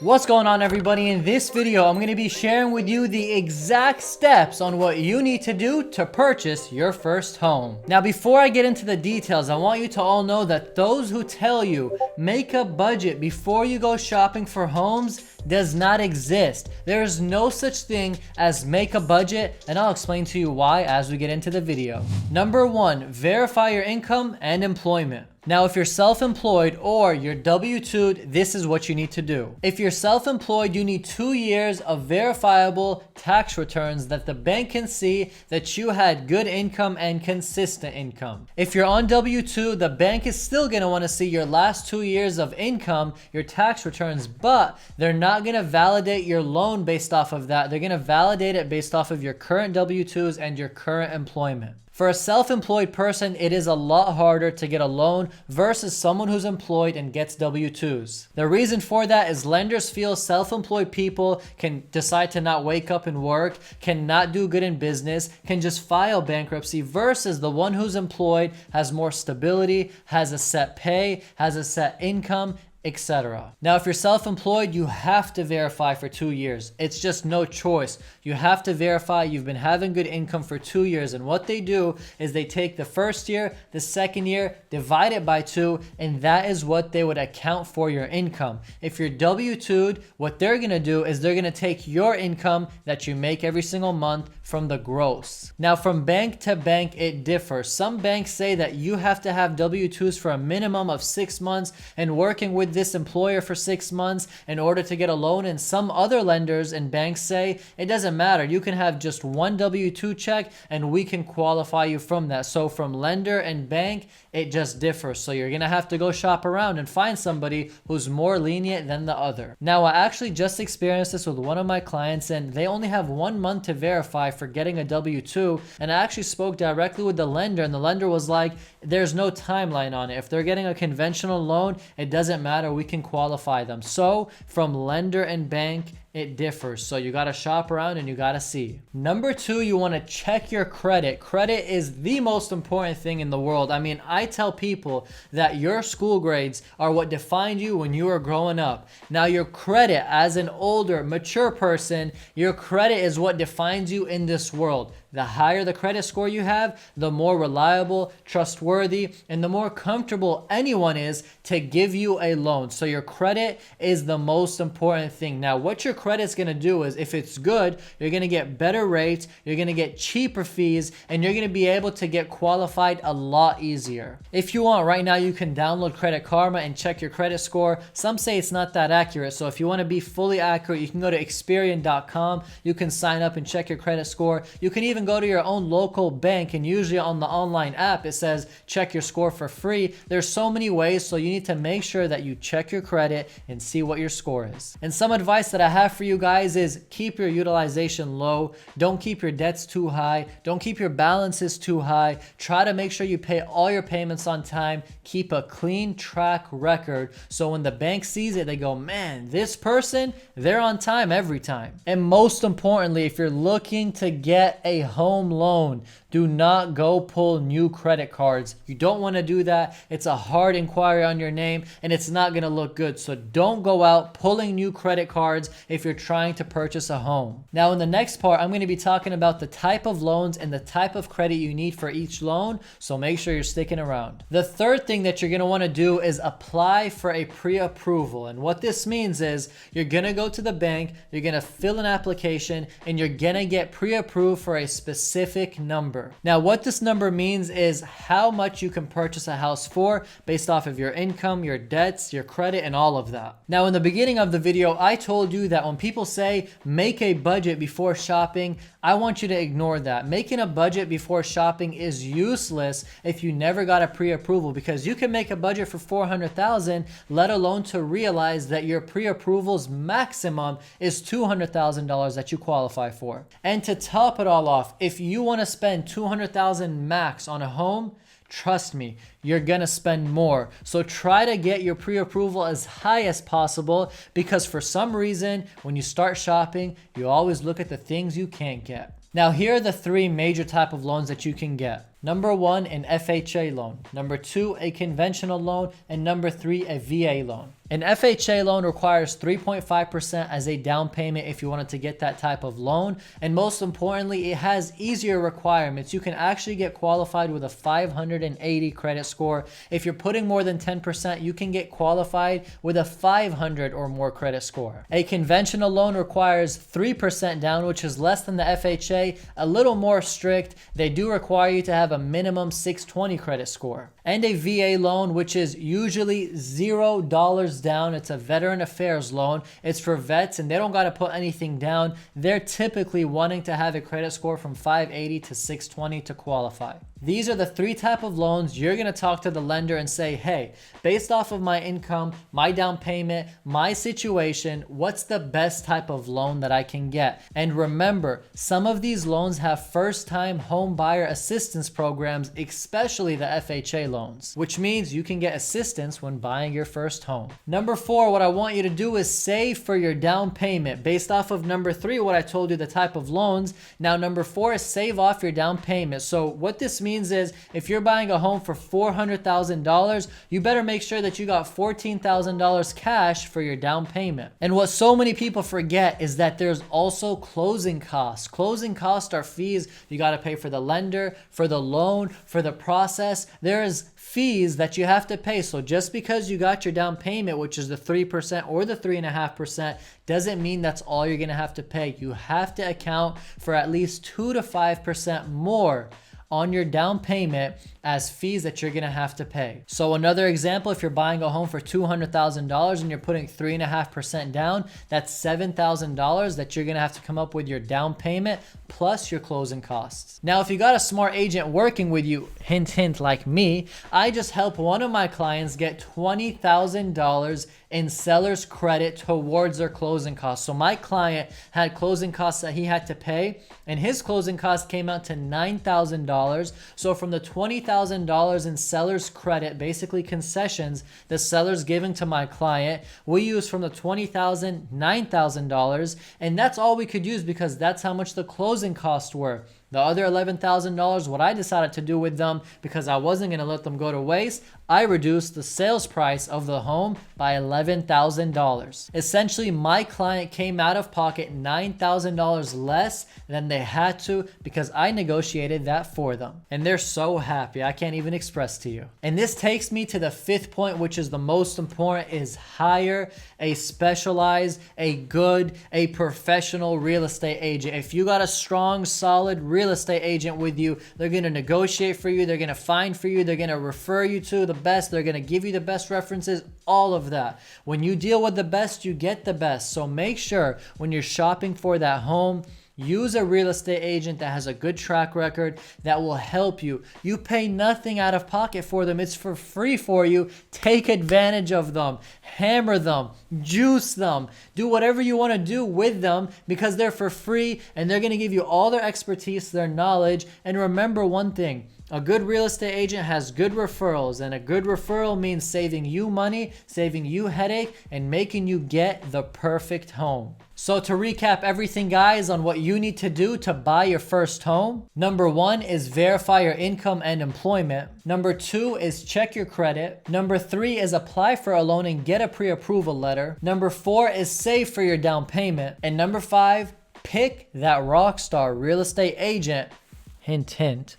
What's going on, everybody? In this video, I'm going to be sharing with you the exact steps on what you need to do to purchase your first home. Now, before I get into the details, I want you to all know that those who tell you make a budget before you go shopping for homes does not exist. There is no such thing as make a budget, and I'll explain to you why as we get into the video. Number one, verify your income and employment. Now, if you're self-employed or you're W-2'd, this is what you need to do. If you're self-employed, you need 2 years of verifiable tax returns that the bank can see that you had good income and consistent income. If you're on W-2, the bank is still going to want to see your last 2 years of income, your tax returns, but they're not going to validate your loan based off of that. They're going to validate it based off of your current W-2s and your current employment. For a self-employed person, it is a lot harder to get a loan versus someone who's employed and gets W-2s. The reason for that is lenders feel self-employed people can decide to not wake up and work, cannot do good in business, can just file bankruptcy, versus the one who's employed has more stability, has a set pay, has a set income, etc. Now, if you're self-employed, you have to verify for 2 years. It's just no choice. You have to verify you've been having good income for 2 years. And what they do is they take the first year, the second year, divide it by 2, and that is what they would account for your income. If you're W-2'd, what they're going to do is they're going to take your income that you make every single month from the gross. Now, from bank to bank, it differs. Some banks say that you have to have W-2s for a minimum of 6 months and working with this employer for 6 months in order to get a loan, and some other lenders and banks say it doesn't matter, you can have just one W-2 check and we can qualify you from that. So from lender and bank, it just differs. So you're gonna have to go shop around and find somebody who's more lenient than the other. Now, I actually just experienced this with one of my clients, and they only have 1 month to verify for getting a W-2, and I actually spoke directly with the lender, and the lender was like, there's no timeline on it. If they're getting a conventional loan, it doesn't matter, we can qualify them. So from lender and bank, it differs. So you got to shop around and you got to see. Number two, you want to check your credit. Credit is the most important thing in the world. I mean, I tell people that your school grades are what defined you when you were growing up. Now, your credit as an older, mature person, your credit is what defines you in this world. The higher the credit score you have, the more reliable, trustworthy, and the more comfortable anyone is to give you a loan. So your credit is the most important thing. Now, what your credit's going to do is, if it's good, you're going to get better rates, you're going to get cheaper fees, and you're going to be able to get qualified a lot easier. If you want, right now you can download Credit Karma and check your credit score. Some say it's not that accurate. So if you want to be fully accurate, you can go to Experian.com. You can sign up and check your credit score. You can even go to your own local bank, and usually on the online app it says check your score for free. There's so many ways, so you need to make sure that you check your credit and see what your score is. And some advice that I have for you guys is keep your utilization low. Don't keep your debts too high. Don't keep your balances too high. Try to make sure you pay all your payments on time. Keep a clean track record, so when the bank sees it, they go, man, this person, they're on time every time. And most importantly, if you're looking to get a home loan, do not go pull new credit cards. You don't want to do that. It's a hard inquiry on your name and it's not going to look good. So don't go out pulling new credit cards if you're trying to purchase a home. Now, in the next part, I'm going to be talking about the type of loans and the type of credit you need for each loan. So make sure you're sticking around. The third thing that you're going to want to do is apply for a pre-approval. And what this means is you're going to go to the bank, you're going to fill an application, and you're going to get pre-approved for a specific number. Now, what this number means is how much you can purchase a house for based off of your income, your debts, your credit, and all of that. Now, in the beginning of the video, I told you that when people say make a budget before shopping, I want you to ignore that. Making a budget before shopping is useless if you never got a pre-approval, because you can make a budget for $400,000, let alone to realize that your pre-approval's maximum is $200,000 that you qualify for. And to top it all off, if you want to spend $200,000 max on a home, trust me, you're gonna spend more. So try to get your pre-approval as high as possible, because for some reason, when you start shopping, you always look at the things you can't get. Now, here are the 3 major type of loans that you can get. Number 1, an FHA loan. Number 2, a conventional loan. And number 3, a VA loan. An FHA loan requires 3.5% as a down payment if you wanted to get that type of loan. And most importantly, it has easier requirements. You can actually get qualified with a 580 credit score. If you're putting more than 10%, you can get qualified with a 500 or more credit score. A conventional loan requires 3% down, which is less than the FHA, a little more strict. They do require you to have a minimum 620 credit score. And a VA loan, which is usually $0 down. It's a veteran affairs loan. It's for vets and they don't got to put anything down. They're typically wanting to have a credit score from 580 to 620 to qualify. These are the 3 types of loans you're going to talk to the lender and say, hey, based off of my income, my down payment, my situation, what's the best type of loan that I can get? And remember, some of these loans have first-time home buyer assistance programs, especially the FHA loans, which means you can get assistance when buying your first home. Number 4, what I want you to do is save for your down payment. Based off of number 3, what I told you, the type of loans. Now, number 4 is save off your down payment. So what this means is if you're buying a home for $400,000, you better make sure that you got $14,000 cash for your down payment. And what so many people forget is that there's also closing costs. Closing costs are fees you got to pay for the lender, for the loan, for the process. There's fees that you have to pay. So just because you got your down payment, which is the 3% or the 3.5%, doesn't mean that's all you're going to have to pay. You have to account for at least 2 to 5% more on your down payment as fees that you're gonna have to pay. So another example, if you're buying a home for $200,000 and you're putting 3.5% down, that's $7,000 that you're gonna have to come up with your down payment plus your closing costs. Now, if you got a smart agent working with you, hint, hint, like me, I just helped one of my clients get $20,000 in seller's credit towards their closing costs. So my client had closing costs that he had to pay, and his closing costs came out to $9,000. So from the $20,000 in seller's credit, basically concessions the seller's giving to my client, we use from the $20,000, $9,000, and that's all we could use because that's how much the closing costs were. The other $11,000, what I decided to do with them, because I wasn't going to let them go to waste, I reduced the sales price of the home by $11,000. Essentially, my client came out of pocket $9,000 less than they had to because I negotiated that for them. And they're so happy, I can't even express to you. And this takes me to the 5th point, which is the most important, is hire a specialized, a good, a professional real estate agent. If you got a strong, solid real estate agent with you, they're going to negotiate for you, they're going to find for you, they're going to refer you to the best, they're going to give you the best references, all of that. When you deal with the best, you get the best. So make sure when you're shopping for that home, use a real estate agent that has a good track record that will help you. You pay nothing out of pocket for them. It's for free for you. Take advantage of them. Hammer them. Juice them. Do whatever you want to do with them because they're for free and they're going to give you all their expertise, their knowledge. And remember one thing. A good real estate agent has good referrals, and a good referral means saving you money, saving you headache, and making you get the perfect home. So to recap everything, guys, on what you need to do to buy your first home. Number 1 is verify your income and employment. Number 2 is check your credit. Number 3 is apply for a loan and get a pre-approval letter. Number 4 is save for your down payment. And number 5, pick that Rockstar real estate agent, hint, hint,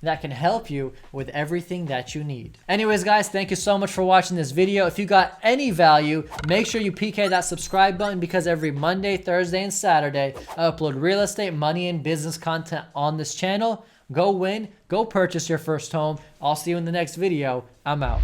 that can help you with everything that you need. Anyways, guys, thank you so much for watching this video. If you got any value, make sure you PK that subscribe button because every Monday, Thursday, and Saturday, I upload real estate, money, and business content on this channel. Go win, go purchase your first home. I'll see you in the next video. I'm out.